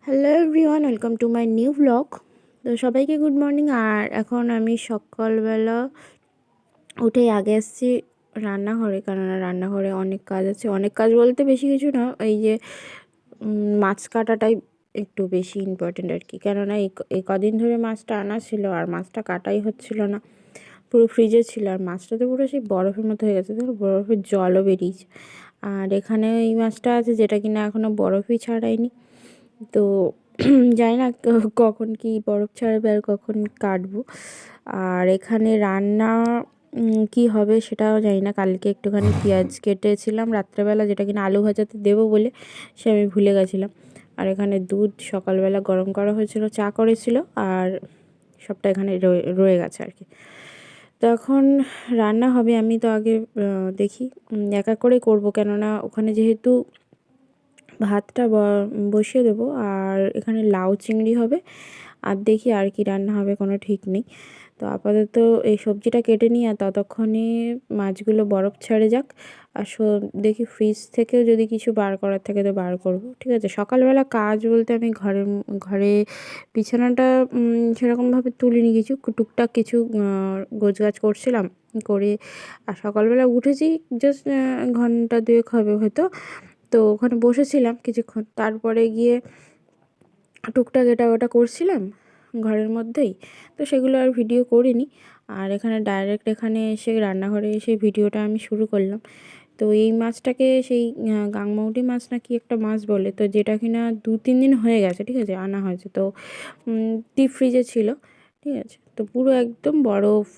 Hello everyone, welcome to my new blog. তো সবাইকে good morning. আর এখন আমি সকালবেলা উঠেই আগে এসেছি রান্নাঘরে, কারণ রান্নাঘরে অনেক কাজ আছে। অনেক কাজ বলতে বেশি কিছু না, এই যে মাছ কাটাটাই একটু বেশি ইম্পর্টেন্ট আর কি। কেননা এই কদিন ধরে মাছটা আনা ছিল আর মাছটা কাটাই হচ্ছিল না, পুরো ফ্রিজে ছিল। আর মাছটা তো পুরো সেই বরফের মতো হয়ে গেছে, দেখো বরফের জলও বেরিয়েছে। আর এখানে এই মাছটা আছে যেটা কিনা এখনও বরফই ছাড়ায়নি। তো জানি না কখন কি বরফ ছাড়বে আর কখন কাটবো। আর এখানে রান্না কি হবে সেটাও জানি না। কালকে একটুখানি পেঁয়াজ কেটেছিলাম রাত্রেবেলা, যেটা কিনা আলু ভাজাতে দেবো বলে সে আমি ভুলে গেছিলাম। আর এখানে দুধ সকালবেলা গরম করা হয়েছিল, চা করেছিল, আর সবটা এখানে রয়ে গেছে আর কি। তো এখন রান্না হবে। আমি তো আগে দেখি এক এক করে করবো, কেননা ওখানে যেহেতু ভাতটা বসিয়ে দেবো। আর এখানে লাউ চিংড়ি হবে, আর দেখি আর কি রান্না হবে কোনো ঠিক নেই। তো আপাতত এই সবজিটা কেটে নিই, আর ততক্ষণে মাছগুলো বরফ ছেড়ে যাক। আর দেখি ফ্রিজ থেকেও যদি কিছু বার করার থাকে তো বার করবো, ঠিক আছে। সকালবেলা কাজ বলতে আমি ঘরে বিছানাটা সেরকমভাবে তুলিনি, কিছু টুকটাক কিছু গোছগাছ করছিলাম করে। আর সকালবেলা উঠেছি জাস্ট ঘন্টা দুয়েক হবে হয়তো। তো ওখানে বসেছিলাম কিছুক্ষণ, তারপরে গিয়ে টুকটাক এটা ওটা করছিলাম ঘরের মধ্যেই। তো সেগুলো আর ভিডিও করিনি। আর এখানে ডাইরেক্ট এখানে এসে রান্নাঘরে এসে ভিডিওটা আমি শুরু করলাম। তো এই মাছটাকে সেই গাংমৌটি মাছ না কি একটা মাছ বলে, তো যেটা কিনা 2-3 দিন হয়ে গেছে, ঠিক আছে, আনা হয়েছে। তো ডিপ ফ্রিজে ছিল, ঠিক আছে। তো পুরো একদম বরফ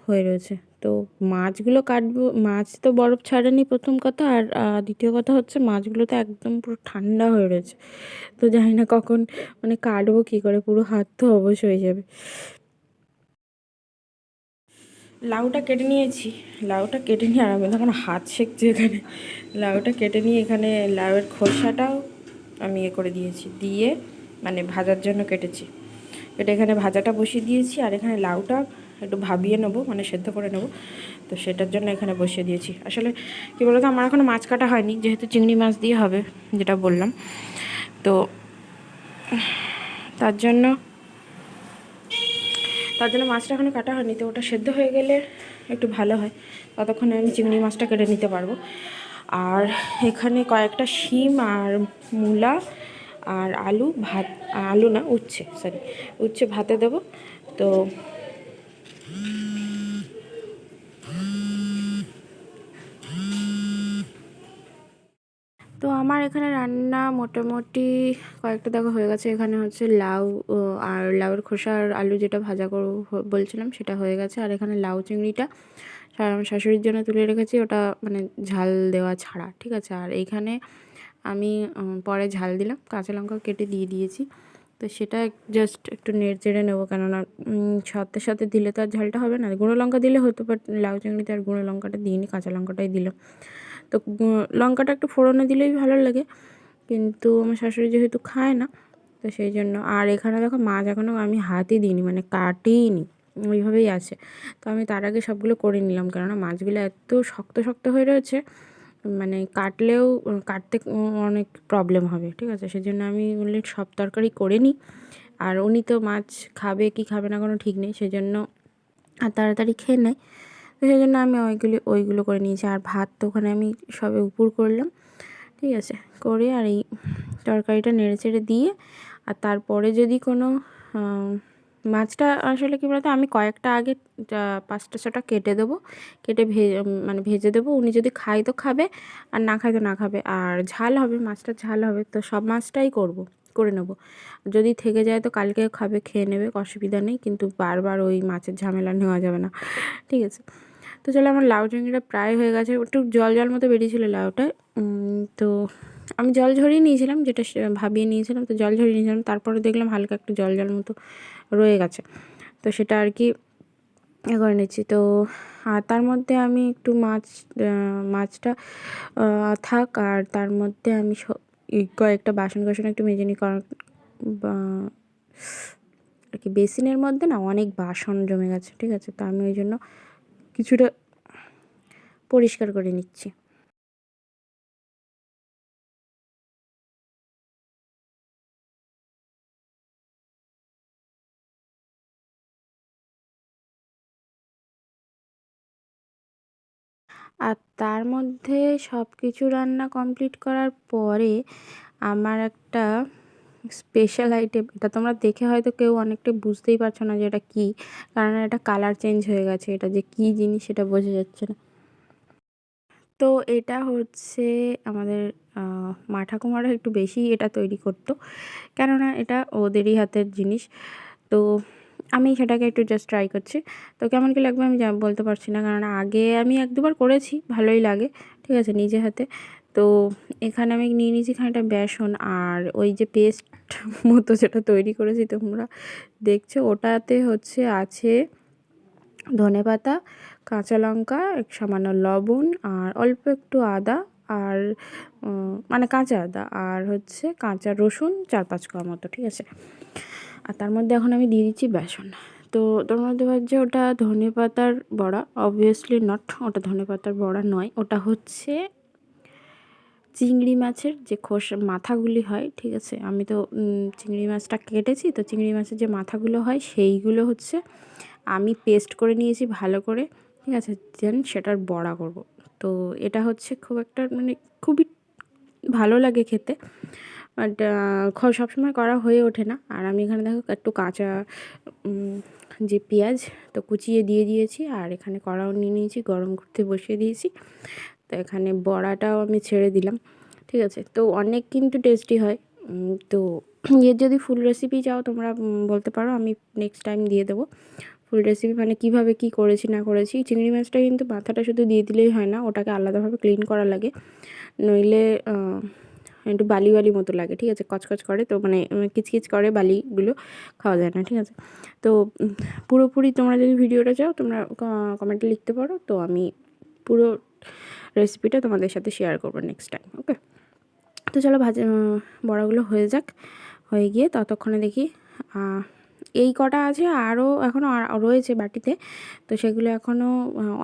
হয়ে রয়েছে। তো মাছগুলো কাটবো, মাছ তো বরফ ছাড়েনি প্রথম কথা। আর দ্বিতীয় কথা হচ্ছে মাছগুলো তো একদম পুরো ঠান্ডা হয়ে রয়েছে। তো জানি না কখন মানে কাটবো কী করে, পুরো হাত তো অবশ হয়ে যাবে। লাউটা কেটে নিয়েছি, লাউটা কেটে নিয়ে আর আমি তখন হাত সেঁকছি এখানে। লাউটা কেটে নিয়ে এখানে লাউয়ের খোসাটাও আমি করে দিয়েছি, দিয়ে মানে ভাজার জন্য কেটেছি। এটা এখানে ভাজাটা বসিয়ে দিয়েছি। আর এখানে লাউটা একটু ভাবিয়ে নেবো, মানে সেদ্ধ করে নেবো। তো সেটার জন্য এখানে বসিয়ে দিয়েছি। আসলে কী বলতো, আমার এখনও মাছ কাটা হয়নি, যেহেতু চিংড়ি মাছ দিয়ে হবে যেটা বললাম। তো তার জন্য মাছটা এখনও কাটা হয়নি। তো ওটা সেদ্ধ হয়ে গেলে একটু ভালো হয়, ততক্ষণে আমি চিংড়ি মাছটা কেটে নিতে পারবো। আর এখানে কয়েকটা শিম আর মূলা আর আলু আলু না, উচ্ছে ভাতে দেবো। তো আমার এখানে রান্না মোটামুটি কয়েকটা দেখা হয়ে গেছে। এখানে হচ্ছে লাউ আর লাউয়ের খোসা আর আলু যেটা ভাজা করবো বলছিলাম সেটা হয়ে গেছে। আর এখানে লাউ চিংড়িটা আমার শাশুড়ির জন্য তুলে রেখেছি, ওটা মানে ঝাল দেওয়া ছাড়া, ঠিক আছে। আর এইখানে আমি পরে ঝাল দিলাম, কাঁচা লঙ্কা কেটে দিয়ে দিয়েছি। তো সেটা জাস্ট একটু নেড়ে চেড়ে নেবো, কেননা সাথে সাথে দিলে তো আর ঝালটা হবে না। গুঁড়ো লঙ্কা দিলে হতো, বাট লাউ চিংড়িতে আর গুঁড়ো লঙ্কাটা দিইনি, কাঁচা লঙ্কাটাই দিলাম। তো লঙ্কাটা একটু ফোড়নে দিলেই ভালো লাগে, কিন্তু আমার শাশুড়ি যেহেতু খায় না, তো সেই জন্য। আর এখানে দেখো মাছ এখনও আমি হাতই দিইনি, মানে কাটিনি, ওইভাবেই আছে। তো আমি তার আগে সবগুলো করে নিলাম, কেননা মাছগুলো এত শক্ত শক্ত হয়ে রয়েছে, মানে কাটতে অনেক প্রবলেম হবে, ঠিক আছে। সেই জন্য আমি বললে সব তরকারি করে নিই। আর উনি তো মাছ খাবে কি খাবে না কোনো ঠিক নেই, সেই জন্য আর তাড়াতাড়ি খেয়ে নেয়। তো সেই জন্য আমি ওইগুলো করে নিয়েছি। আর ভাত তো ওখানে আমি সবে উপর করলাম, ঠিক আছে, করে আর এই তরকারিটা নেড়ে চেড়ে দিয়ে। আর তারপরে যদি কোনো মাছটা আসলে কী বলতো, আমি কয়েকটা আগে 5টা-6টা কেটে দেবো, কেটে মানে ভেজে দেবো। উনি যদি খায় তো খাবে, আর না খায় তো না খাবে। আর ঝাল হবে, মাছটা ঝাল হবে, তো সব মাছটাই করে নেবো। যদি থেকে যায় তো কালকেও খাবে, খেয়ে নেবে, অসুবিধা নেই। কিন্তু বারবার ওই মাছের ঝামেলা নেওয়া যাবে না, ঠিক আছে। তো চলো, আমার লাউ চিংড়িটা প্রায় হয়ে গেছে, একটু জল জল মতো বেরিয়েছিল লাউটা। তো আমি জল ঝরিয়ে নিয়েছিলাম, যেটা ভাবিয়ে নিয়েছিলাম, তো জল ঝরিয়ে নিয়েছিলাম। তারপরে দেখলাম হালকা একটু জল জল মতো রয়ে গেছে, তো সেটা আর কি করে নিচ্ছি। তো আর তার মধ্যে আমি একটু মাছটা থাক, আর তার মধ্যে আমি কয়েকটা বাসন একটু মেজে নিই, কারণ আর কি বেসিনের মধ্যে না অনেক বাসন জমে গেছে, ঠিক আছে। তো আমি ওই জন্য কিছুটা পরিষ্কার করে নিচ্ছি। আর তার মধ্যে সব কিছু রান্না কমপ্লিট করার পরে আমার একটা স্পেশাল আইটেম, এটা তোমরা দেখে হয়তো কেউ অনেকটা বুঝতেই পারছো না যে এটা কী, কারণ এটা কালার চেঞ্জ হয়ে গেছে, এটা যে কী জিনিস সেটা বোঝা যাচ্ছে না। তো এটা হচ্ছে আমাদের মা ঠাকুমারা একটু বেশি এটা তৈরি করতো, কেননা এটা ওদেরই হাতের জিনিস। তো আমি সেটাকে একটু জাস্ট ট্রাই করছি। তো কেমন কী লাগবে আমি বলতে পারছি না, কারণ আগে আমি 1-2 বার করেছি, ভালোই লাগে, ঠিক আছে, নিজে হাতে। তো এখানে আমি নিয়ে নিয়েছি খানিকটা বেসন, আর ওই যে পেস্ট মতো যেটা তৈরি করেছি তোমরা দেখছো, ওটাতে হচ্ছে আছে ধনেপাতা, কাঁচা লঙ্কা, সামান্য লবণ, আর অল্প একটু আদা, আর মানে কাঁচা আদা, আর হচ্ছে কাঁচা রসুন 4-5 কোয়া মতো, ঠিক আছে। আর তার মধ্যে এখন আমি দিয়ে দিচ্ছি বেসন। তো তোর মধ্যে ভাবছে ওটা ধনেপাতার বড়া, অবভিয়াসলি নট, ওটা ধনেপাতার বড়া নয়, ওটা হচ্ছে চিংড়ি মাছের যে মাথাগুলি হয়, ঠিক আছে। আমি তো চিংড়ি মাছটা কেটেছি, তো চিংড়ি মাছের যে মাথাগুলো হয় সেইগুলো হচ্ছে আমি পেস্ট করে নিয়েছি ভালো করে, ঠিক আছে, দেন সেটার বড়া করব। তো এটা হচ্ছে খুব একটা মানে খুবই ভালো লাগে খেতে, বাট সবসময় করা হয়ে ওঠে না। আর আমি এখানে দেখো একটু কাঁচা যে পেঁয়াজ তো কুচিয়ে দিয়ে দিয়েছি, আর এখানে কড়াও নিয়ে নিয়েছি, গরম করতে বসিয়ে দিয়েছি। তো এখানে বড়াটাও আমি ছেড়ে দিলাম, ঠিক আছে। তো অনেক কিন্তু টেস্টি হয়। তো এর যদি ফুল রেসিপি চাও তোমরা বলতে পারো, আমি নেক্সট টাইম দিয়ে দেবো ফুল রেসিপি, মানে কীভাবে কী করেছি না করেছি। চিংড়ি মাছটা কিন্তু মাথাটা শুধু দিয়ে দিলেই হয় না, ওটাকে আলাদাভাবে ক্লিন করা লাগে, নইলে একটু বালি বালি মতো লাগে, ঠিক আছে, কচকচ করে, তো মানে কিচকিচ করে, বালিগুলো খাওয়া যায় না, ঠিক আছে। তো পুরোপুরি তোমরা যদি ভিডিওটা চাও তোমরা কমেন্টে লিখতে পারো, তো আমি পুরো রেসিপিটা তোমাদের সাথে শেয়ার করবো নেক্সট টাইম, ওকে। তো চলো বড়াগুলো হয়ে যাক, হয়ে গিয়ে ততক্ষণে দেখি এই কটা আছে, আরও এখনও রয়েছে বাটিতে, তো সেগুলো এখনও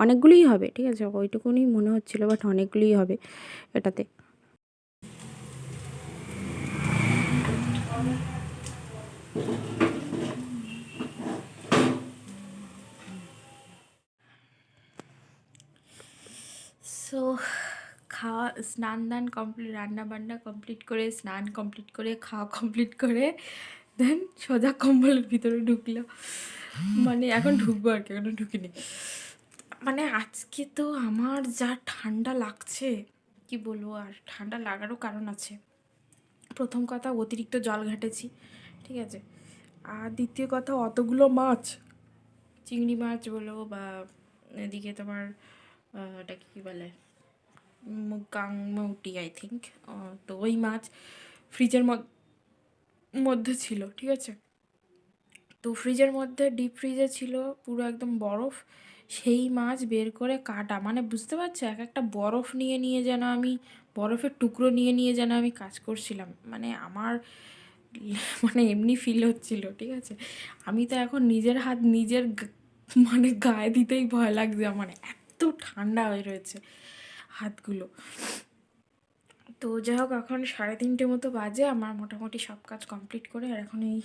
অনেকগুলোই হবে, ঠিক আছে, ওইটুকুনি মনে হচ্ছিলো, বাট অনেকগুলোই হবে এটাতে। সো খাওয়া স্নান দান কমপ্লিট, রান্না বান্না কমপ্লিট করে, স্নান কমপ্লিট করে, খাওয়া কমপ্লিট করে, দেন সোজা কম্বলের ভিতরে ঢুকলো, মানে এখন ঢুকবো আর কি, এখনো ঢুকিনি। মানে আজকে তো আমার যা ঠান্ডা লাগছে কি বলবো, আর ঠান্ডা লাগারও কারণ আছে। প্রথম কথা, অতিরিক্ত জল ঘাটেছি, ঠিক আছে। আর দ্বিতীয় কথা, অতগুলো মাছ, চিংড়ি মাছ বলো বা এদিকে তোমার ওটাকে কী বলে, কাংমৌটি আই থিঙ্ক, তো ওই মাছ ফ্রিজের মধ্যে ছিল, ঠিক আছে। তো ফ্রিজের মধ্যে ডিপ ফ্রিজে ছিল পুরো একদম বরফ, সেই মাছ বের করে কাটা, মানে বুঝতে পারছো, এক একটা বরফ নিয়ে নিয়ে যেন আমি, বরফের টুকরো নিয়ে নিয়ে যেন আমি কাজ করছিলাম, মানে আমার মানে এমনি ফিল হচ্ছিল, ঠিক আছে। আমি তো এখন নিজের হাত নিজের মানে গায়ে দিতেই ভয় লাগছে, মানে এত ঠান্ডা হয়ে রয়েছে হাতগুলো। তো যাই হোক, এখন 3:30 মতো বাজে, আমার মোটামুটি সব কাজ কমপ্লিট করে আর এখন এই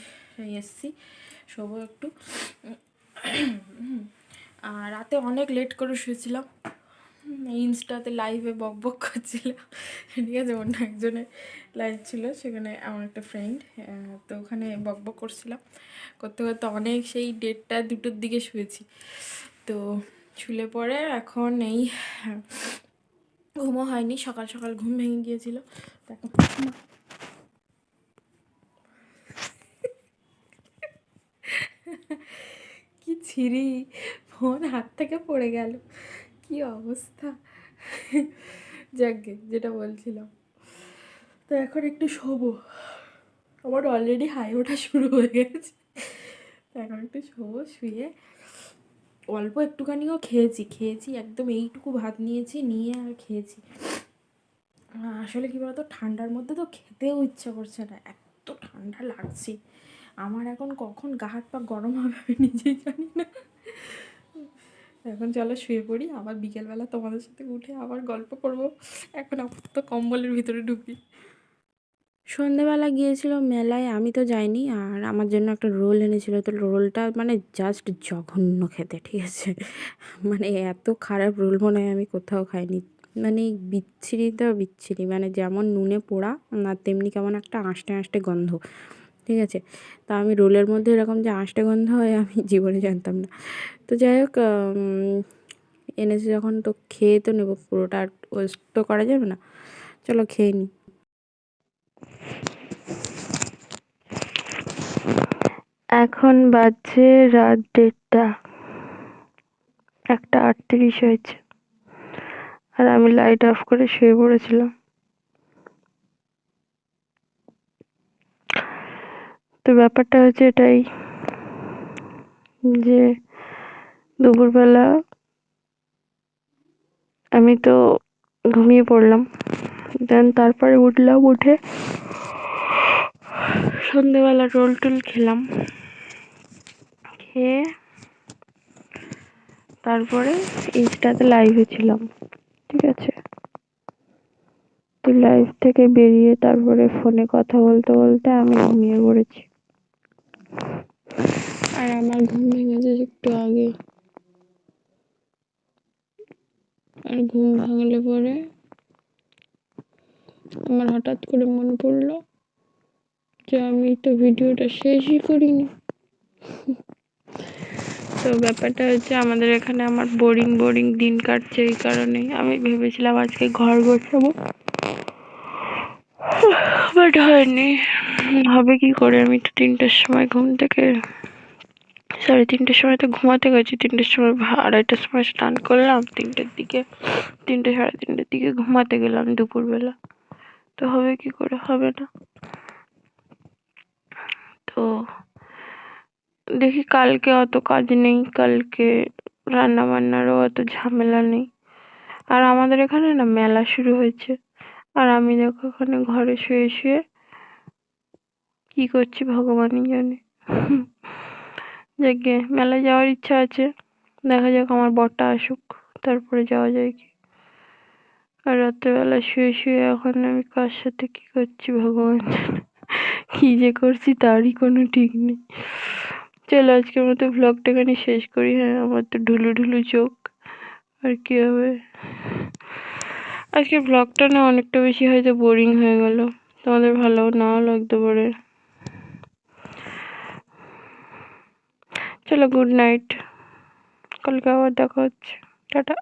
এসছি, শোবো একটু। আর রাতে অনেক লেট করে শুয়েছিলাম, ইনস্টাতে লাইভে বক বক করছিল, ঠিক আছে, অন্য একজনের লাইভ ছিল, সেখানে আমার একটা ফ্রেন্ড, তো ওখানে বক বক করছিলাম, করতে করতে অনেক সেই 1:30-2টোর দিকে শুয়েছি। তো শুলে পরে এখন এই ঘুমও হয়নি, সকাল সকাল ঘুম ভেঙে গিয়েছিল। কি ছিরি, ফোন হাত থেকে পড়ে গেল, কি অবস্থা। যাকগে, যেটা বলছিলাম, তো এখন একটু শোবো, আমার অলরেডি হাই ওঠা শুরু হয়ে গেছে, তো এখন একটু শোবো, শুয়ে অল্প একটুখানিও খেয়েছি একদম এইটুকু ভাত নিয়েছি, নিয়ে আর খেয়েছি। আসলে কী বলতো, ঠান্ডার মধ্যে তো খেতেও ইচ্ছা করছে না, এত ঠান্ডা লাগছে আমার, এখন কখন গা হাত পা গরম হবে আমি নিজেই জানি না। এখন চলো শুয়ে পড়ি, আবার বিকেলবেলা তোমাদের সাথে উঠে আবার গল্প করবো, এখন আপাতত কম্বলের ভিতরে ঢুকি। সন্ধেবেলা গিয়েছিল মেলায়, আমি তো যাইনি। আর আমার জন্য একটা রোল এনেছিল, তো রোলটা মানে জাস্ট জঘন্য খেতে, ঠিক আছে। মানে এত খারাপ রোল মনে হয় আমি কোথাও খাইনি। মানে বিচ্ছিরি তো বিচ্ছিরি, মানে যেমন নুনে পোড়া না তেমনি কেমন একটা আঁশটে আঁশটে গন্ধ, ঠিক আছে। তা আমি রোলের মধ্যে এরকম যে আঁশটে গন্ধ হয় আমি জীবনে জানতাম না। তো যাই হোক, এনেছে যখন তো খেয়ে তো নেবো, পুরোটা আর ওয়েস্ট তো করা যাবে না। চলো খেয়ে নিই। এখন বাজছে রাত 1:30, 1:38 হয়েছে। আর আমি লাইট অফ করে শুয়ে পড়েছিলাম। তো ব্যাপারটা হচ্ছে এটাই যে দুপুরবেলা আমি তো ঘুমিয়ে পড়লাম, দেন তারপরে উঠলাম, উঠে সন্ধ্যেবেলা রোল টোল খেলাম, খেয়ে তারপরে ইনস্টাতে লাইভে ছিলাম, ঠিক আছে। তো লাইভ থেকে বেরিয়ে তারপরে ফোনে কথা বলতে বলতে আমি ঘুমিয়ে পড়েছি। আর আমার ঘুম ভেঙেছে একটু আগে। আর ঘুম ভাঙলে পরে আমার হঠাৎ করে মনে পড়লো যে আমি তো ভিডিওটা শেষই করিনি। তো ব্যাপারটা হচ্ছে আমাদের এখানে আমার বোরিং বোরিং দিন কাটছে, এই কারণে আমি ভেবেছিলাম আজকে ঘর গোছাবো, বাট হয়নি। হবে কি করে, আমি তো 3টের সময় ঘুম থেকে 3:30 সময় তো ঘুমাতে গেছি, 3টের সময় 2:30টার সময় স্নান করলাম, 3টের দিকে 3টে 3:30টার দিকে ঘুমাতে গেলাম দুপুরবেলা। তো হবে কি করে, হবে না। তো দেখি কালকে অত কাজ নেই, কালকে রান্না বান্নারও অত ঝামেলা নেই। আর আমাদের এখানে না মেলা শুরু হয়েছে, আর আমি দেখো ওখানে ঘরে শুয়ে শুয়ে কি করছি ভগবানই জানে। যাকে মেলায় যাওয়ার ইচ্ছা আছে, দেখা যাক আমার বরটা আসুক, তারপরে যাওয়া যায় কি। আর রাত্রেবেলা শুয়ে শুয়ে এখন আমি কার সাথে কি করছি ভগবান জানে। কি যে করছি তারই কোনো ঠিক নেই। চলো আজকের মতো ভ্লগটা এখানে শেষ করি। হ্যাঁ, আমার তো ঢুলু ঢুলু চোখ, আর কি হবে। আজকের ব্লগটা না অনেকটা বেশি হয়তো বোরিং হয়ে গেল, তোমাদের ভালো নাও লাগতে পারে। চলো গুড নাইট, কালকে আবার দেখা হচ্ছে, টাটা।